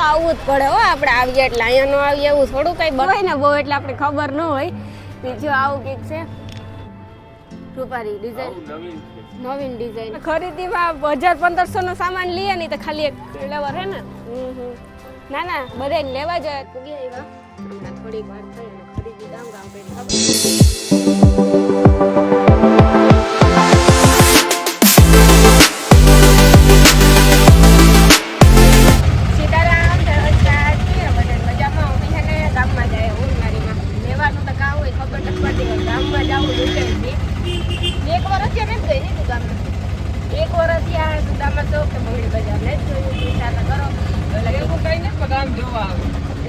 આવવું જ પડે હો આપણે આવીએ એટલે અહીંયા ન આવીએ એવું થોડું કઈ બનાય ને બહુ એટલે આપણે ખબર ન હોય બીજું આવું કંઈક છે રૂપારી ડિઝાઇન નવીન ડિઝાઇન ખરીદીમાં 1000-1500 નો સામાન લઈએ ને તો ખાલી એક ફ્લેવર હે ને ના ના બધાને લેવા જાય પૂગી આવ્યા હમણાં થોડીક વાર થઈ અને ખરીદી ગામ ગામ કરી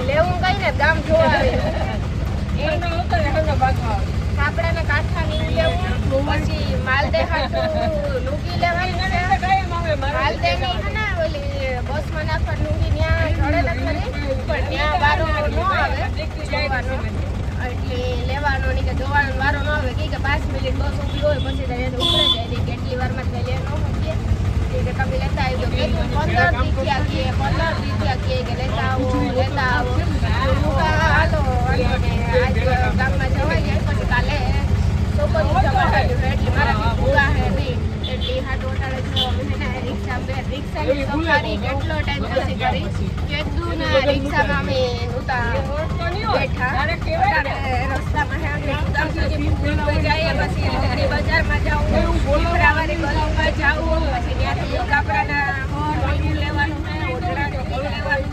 લેવું કઈ ને ગામ જોવા આવે કાપડાના કાંઠા ની લેવું પછી માલદે લુગી લેવાની માલદે ની હે ને ઓલી બસમાં નાખવા લુગી ત્યાં ચડે નથી પણ ત્યાં વારો ન આવે જોવાનો એટલે લેવાનો નહીં કે જોવાનો વારો ન આવે કે 5 મિનિટ બસ ઊભી હોય પછી ત્યાં ઉતરે જાય કેટલી વારમાં જ લે ન મૂકીએ કે તમે લેતા આવી દો 15 દીથિયા કે લેતા આવો હાલો અને આજ ગામમાં જવાય જાય પછી કાલે છોકરી જવા એટલે મારા ભૂગા હે નહીં એટલી હાથ ઓટાડે છો રિક્ષાની સફારી કેટલો ટાઈમ પછી કરી કેટલું ના રિક્ષામાં અમે નહોતા બેઠા રસ્તામાં ગામ સુધી જઈએ પછી બજારમાં જાઉં વાળી ગલીમાં જાઉં પછી ત્યાંથી કાપડાના લેવાનું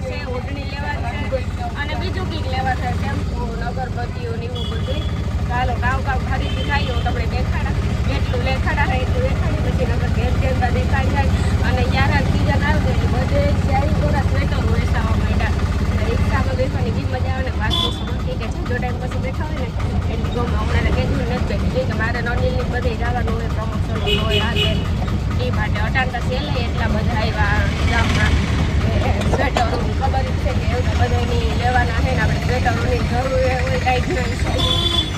છે ઓઢણી લેવાનું છે અને બીજું કંઈક લેવા છે શેમ્પુ અગરબત્તીઓ ને એવું બધું ચાલો કાવ ખરીદી થાય તમને દેખાડા કેટલું લેખાડા હોય એટલું દેખાડી પછી નગર ઘેર દેખાઈ જાય અને યાર સીઝન આવે એટલે બધે ચારી ગોરા સ્વેટર વેચાવા માંડ્યા રિક્ષામાં બેસવાની બી મજા આવે ને વાસ્તુ સમજતી કે જો ટાઈમ પછી બેઠા હોય ને એટલી ગમે હમણાં કીધું નથી બેઠી કે મારે નોનીલની બધે જવાનું હોય પ્રમોશન હોય આ એ માટે અટાણતા સેલે એટલા બધા આવ્યા ગામમાં સ્વેટરો ખબર છે કે એવું બધાની લેવાના છે ને આપણે સ્વેટરોની જરૂર હોય ટાઈપના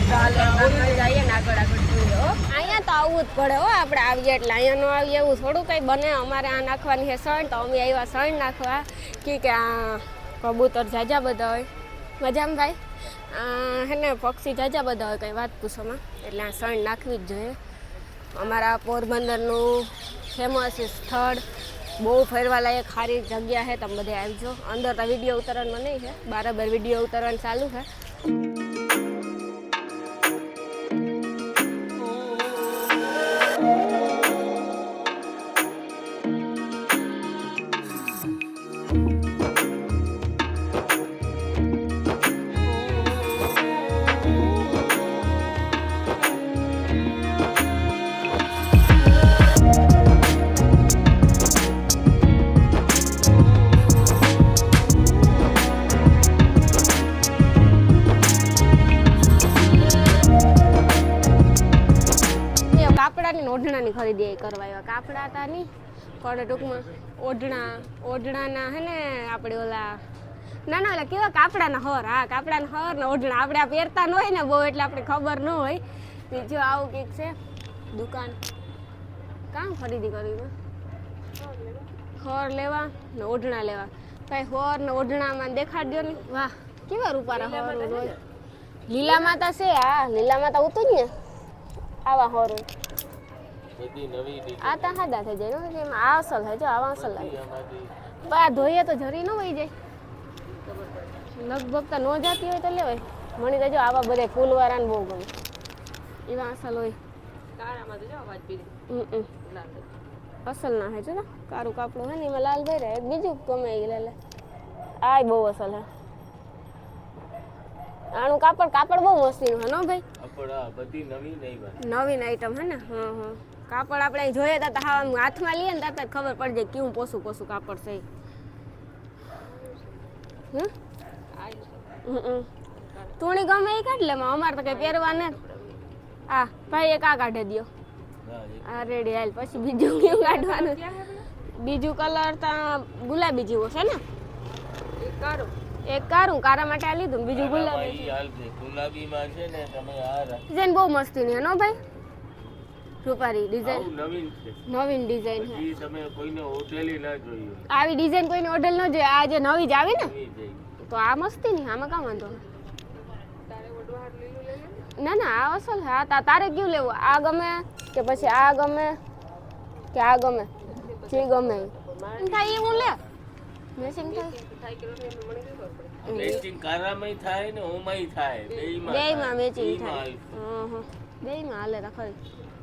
ચાલો જઈએ ને આગળ જોઈએ અહીંયા તો આવવું જ પડે હો આપણે આવીએ એટલે અહીંયા ન આવીએ એવું થોડું કંઈ બને અમારે આ નાખવાની છે સણ તો અમે આવ્યા સણ નાખવા કે આ કબૂતર જાજા બધા હોય મજામાં ભાઈ હે ને પક્ષી જાજા બધા હોય કંઈ વાત પૂછોમાં એટલે આ સણ નાખવી જ જોઈએ અમારા પોરબંદરનું ફેમસ સ્થળ બહુ ફરવાલાયક સારી જગ્યા છે તમે બધે આવજો અંદર તો વિડીયો ઉતારવાનું નહીં છે બરાબર વિડીયો ઉતારવાનું ચાલુ છે ઓઢણાની ખરીદી કરવા આવ્યા કાપડા હતા નહીં પણ ટૂંકમાં ઓઢણાના હે ને આપણે ઓલા ના ઓલા કેવા કાપડાના હર હા કાપડાના હર ને ઓઢણા આપણે આ પહેરતા ન હોય ને બહુ એટલે આપણે ખબર ન હોય બીજું આવું કંઈક છે દુકાન કામ ખરીદી કરવી હર લેવા ને ઓઢણા લેવા કઈ હર ને ઓઢણામાં દેખાડ્યો ને વાહ કેવા રૂપારા હર હોય લીલા માતા છે હા લીલા માતા ઉતું જ ને આવા હર હોય આ તો હાદા થઈ જાય ને એમાં આ અસલ છે જો આવા અસલ લાગે બા ધોઈએ તો જરી ન વહી જાય લગભગ તો ન જાતી હોય તો લેવાય મણી તો જો આવા બધા ફૂલવાળા ને બહુ ગમે એવા અસલ હોય અસલ ના હે જો ને કારું કાપડું હે ને એમાં લાલ ભર્યા એક બીજું ગમે એ લે આ બહુ અસલ હે આનું કાપડ બહુ મસ્તીનું હે નો ભાઈ નવીન આઈટમ હે ને હા કાપડ આપણે જોઈએ તો હાથમાં લઈએ ને તરત ખબર પડી જાય કેવું પોસું કાપડ છે તુણી ગમે એ કાઢ લે અમારે તો કઈ પહેરવા ને આ ભાઈ એક આ કાઢે દો આ રેડી હાલ પછી બીજું કેવું કાઢવાનું બીજું કલર તો ગુલાબી જેવો છે ને એક કારું કારા માટે આ લીધું બીજું ગુલાબીમાં છે ને તમે આ ડિઝાઇન બહુ મસ્તી ની નો ભાઈ રૂપારી ડિઝાઇન નવીન છે, નવીન ડિઝાઇન છે. ઈ તમે કોઈને ઓઢેલી ના જોઈ હોય. આવી ડિઝાઇન કોઈને ઓર્ડર ન જોઈએ. આ જે નવી જ આવી ને ઈ જઈ. તો આ મસ્તી નહીં, આમાં કામ વાંધો. ના ના આ અસલ છે. આ તારે કયું લેવું? આ ગમે કે પછી આ ગમે કે આ ગમે? જે ગમે એમ થાય એ હું લે. મેચિંગ થાય, મેચિંગ કારામાંય થાય ને ઓમાંય થાય, બેયમાં મેચિંગ થાય. બેયમાં હાલે તો ખરી.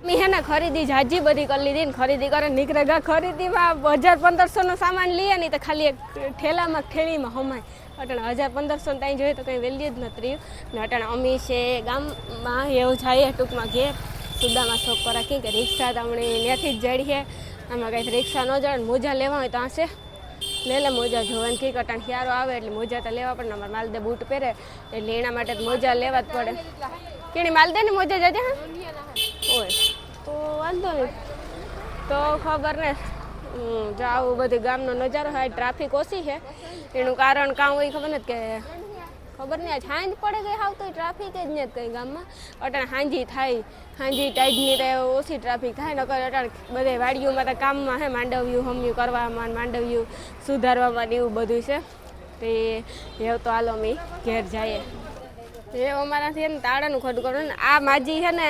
મેં હે ને ખરીદી જાજી બધી કરી લીધી ને ખરીદી કરે નીકળે ગા. ખરીદીમાં 1000-1500 નો સામાન લઈએ ને તો ખાલી એક ઠેલામાં થેલીમાં હમાય. અટાણે 1000-1500 ત્યાં જોઈએ તો કંઈ વેલ્યુ જ નથી રહ્યું ને. અટાણે અમી છે ગામમાં એવું જાય ટૂંકમાં ઘેર સુદામાં શોખ પર રાખી કે રિક્ષા તમને ત્યાંથી જ જડીએ. આમાં કંઈક રિક્ષા ન જડે ને મોજા લેવા હોય તો આશે લે મોજા જોવાની કંઈક અટાણે હિયારો આવે એટલે મોજા તો લેવા પડે ને. અમારે માલદે બૂટ પહેરે એટલે એના માટે મોજા લેવા જ પડે. કેણી માલદે ને મોજા જજે હા હોય તો વાંધો નહીં. તો ખબર ને જાવું બધી ગામનો નજારો હોય. ટ્રાફિક ઓછી છે એનું કારણ કાં હોય ખબર નથી કે ખબર નહીં. આજ હાંજ પડે ગઈ હાવ તો ટ્રાફિક જ નથી કંઈ ગામમાં. અટાણે હાંજી થાય, હાંજી ટાઈડની તો ઓછી ટ્રાફિક થાય. નકર અટાણે બધે વાડીઓમાં તો કામમાં હે માંડવ્યું હમ્યું કરવામાં માંડવ્યું સુધારવામાં એવું બધું છે. તે એવું તો હાલો અમે ઘેર જઈએ. એ અમારાથી ને તાળાનું ખોટું કરવું ને. આ માજી છે ને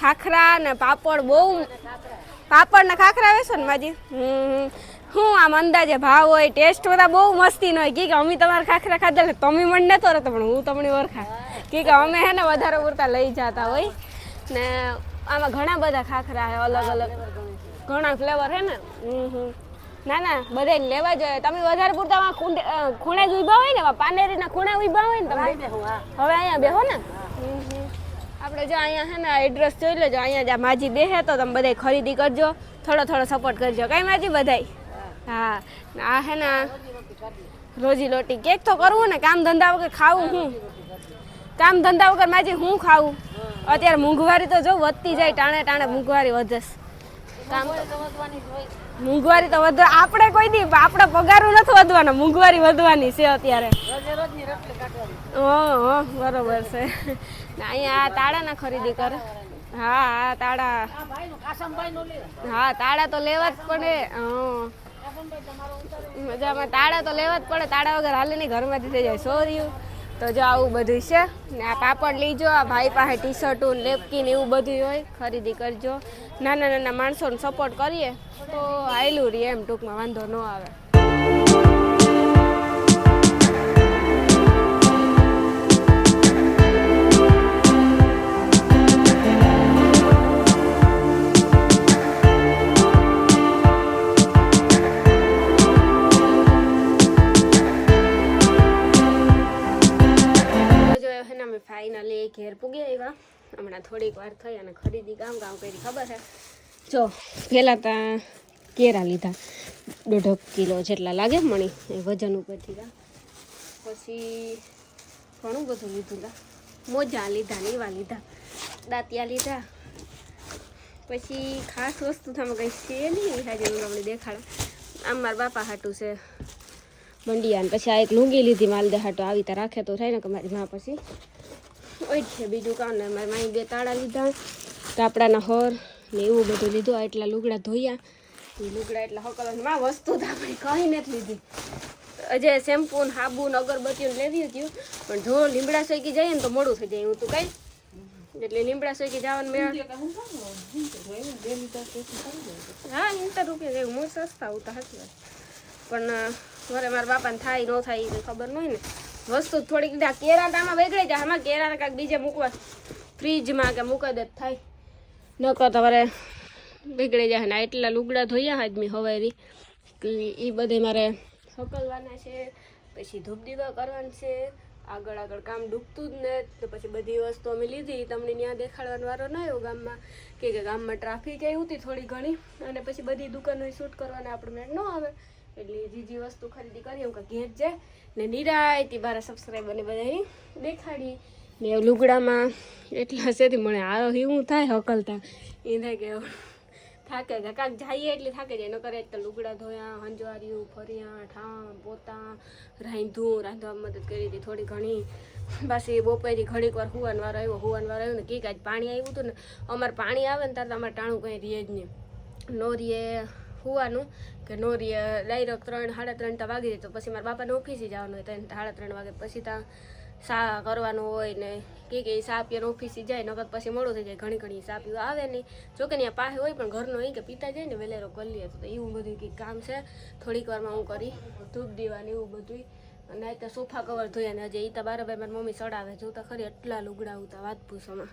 ખાખરા ને પાપડ બહુ પાપડ ને ખાખરા વેચો ને માજી. હું આમ અંદાજે ભાવ હોય ટેસ્ટ બધા બહુ મસ્તી ન હોય. કે અમે તમારા ખાખરા ખાધા ને તમે મને નતો રહેતો પણ હું તમને ઓળખા કે અમે હે ને વધારે પૂરતા લઈ જતા હોય ને. આમાં ઘણા બધા ખાખરા છે અલગ અલગ ઘણા ફ્લેવર છે ને. ના ના બધાને લેવા જોઈએ. તમે વધારે પૂરતા ખૂણે જ ઊભા હોય ને પાનેરીના ખૂણે ઊભા હોય ને તમે હવે અહીંયા બેહો ને. આપણે જો અહીંયા છે ને એડ્રેસ જોઈ લેજો. અહીંયા જ્યાં માજી બેસે તો તમે બધા ખરીદી કરજો, થોડો થોડો સપોર્ટ કરજો. કઈ માજી બધાય. હા આ હે ને રોજી લોટી કેક તો કરવું ને. કામ ધંધા વગર ખાવું હું? કામ ધંધા વગર માજી હું ખાવું? અત્યારે મોંઘવારી તો જો વધતી જાય ટાણે ટાણે મોંઘવારી વધે. કામ મોંઘવારી તો વધે. આપણે કોઈ દી આપણા પગારું નથી વધવાનો, મોંઘવારી વધવાની છે અત્યારે. બરોબર છે. અહીંયા આ તાળાના ખરીદી કરે. હા હા તાળા, હા તાળા તો લેવા જ પડે. મજામાં તાળા તો લેવા જ પડે. તાળા વગર હાલે નહીં, ઘરમાંથી થઈ જાય સોર્યું. તો જો આવું બધું છે ને. આ પાપડ લીજો. આ ભાઈ પાસે ટી શર્ટો લેપકી ને એવું બધું હોય. ખરીદી કરજો. નાના નાના માણસોને સપોર્ટ કરીએ તો હાયલું રહે એમ ટૂંકમાં વાંધો ન આવે. ફાઇનલી ઘેર પૂગી આવ્યા. હમણાં થોડીક વાર થઈ અને ખરીદી કામ કરી ખબર છે. જો પહેલાં ત્યાં કેરા લીધા 1.5 કિલો જેટલા લાગે મણી એ વજન ઉપરથી. પછી ઘણું બધું લીધું હતા. મોજા લીધા ને એવા લીધા, દાંતિયા લીધા. પછી ખાસ વસ્તુ થામાં કંઈ છે નહીં આજે હું તમને દેખાડા. આમ મારા બાપા હાટું છે મંડિયા. પછી આ એક લુંગી લીધી માલદે હાટું. આવી તો રાખે તો થાય ને કે મારી માં પછી ઓય છે બીજું કામ ને. મારી માઈ 2 તાળા લીધા, કાપડાના હોર ને એવું બધું લીધું. આ એટલા લુગડા ધોયા. એ લુગડા એટલા હકલ માં વસ્તુ તો આપણે કંઈ નથી લીધી. અજે શેમ્પૂ ને સાબુ ને અગરબત્તીઓ લેવી હતી પણ જો લીમડા સોઈકી જઈએ ને તો મોડું થઈ જાય. હું તું કઈ એટલે લીમડા સોઈકી જવાનું મેળ. હા 70 રૂપિયા જેવું મોં સસ્તા ઉતા સાચી વાત. પણ મારે મારા બાપાને થાય ન થાય એ ખબર ન હોય ને. વસ્તુ થોડીક કેરા આમાં વેગળી જાય. આમાં કેરા કાંઈક બીજે મૂકવા ફ્રીજમાં કે મૂકી દે થાય નકર તમારે વેગળી જાય. ને એટલા લુગડા ધોયા આદમી હવારી એ બધે મારે હકલવાના છે. પછી ધૂપ દીવા કરવાનું છે. આગળ આગળ કામ ડૂબતું જ ને. તો પછી બધી વસ્તુ અમે લીધી. તમને ત્યાં દેખાડવાનો વારો ન આવ્યો ગામમાં કે ગામમાં ટ્રાફિક એ હતી થોડી ઘણી. અને પછી બધી દુકાનો શૂટ કરવાના આપણે મેળ ન આવે એટલે જે વસ્તુ ખરીદી કરી એમ કે ઘેર જાય ને નિરાયતી મારા સબસ્ક્રાઈબરને બધા દેખાડી ને. લુગડામાં એટલા સેથી મને આ એવું થાય હકલતા એ થાય કે થાકે ગયા કાંક જઈએ એટલે થાકે જાય ન કરે તો લુગડા ધોયા હંજવાર્યું ફર્યા ઠામ પોતા રાંધવા મદદ કરી હતી થોડી ઘણી બસ એ બપોરે ઘડીક વાર હુવાનો વારો આવ્યો ને કે આજ પાણી આવ્યું હતું ને અમારે પાણી આવે ને ત્યારે અમારે ટાણું કંઈ રીએ જ નહીં નો રીએ હુવાનું કે નો રીએ ડાયરેક્ટ 3 સાડા 3 તો વાગી જાય તો પછી મારા બાપાને ઓફિસે જવાનું હોય 3 સાડા 3 વાગે પછી ત્યાં સા કરવાનું હોય ને કે સા પીને ઓફિસે જાય નકર પછી મોડું થઈ જાય ઘણી સા પીવા આવે નહીં જોકે ત્યાં પાસે હોય પણ ઘરનો હોય કે પીતા જાય ને વેલેરો કરી લે તો એવું બધું કંઈક કામ છે થોડીક વારમાં હું કરી ધૂપ દીવાની એવું બધું અને તો સોફા કવર ધોયા ને હજી એ તો બરાબર મારી મમ્મી ચડાવે જોતા ખરી એટલા લુગડા ઉતા વાત પૂછોમાં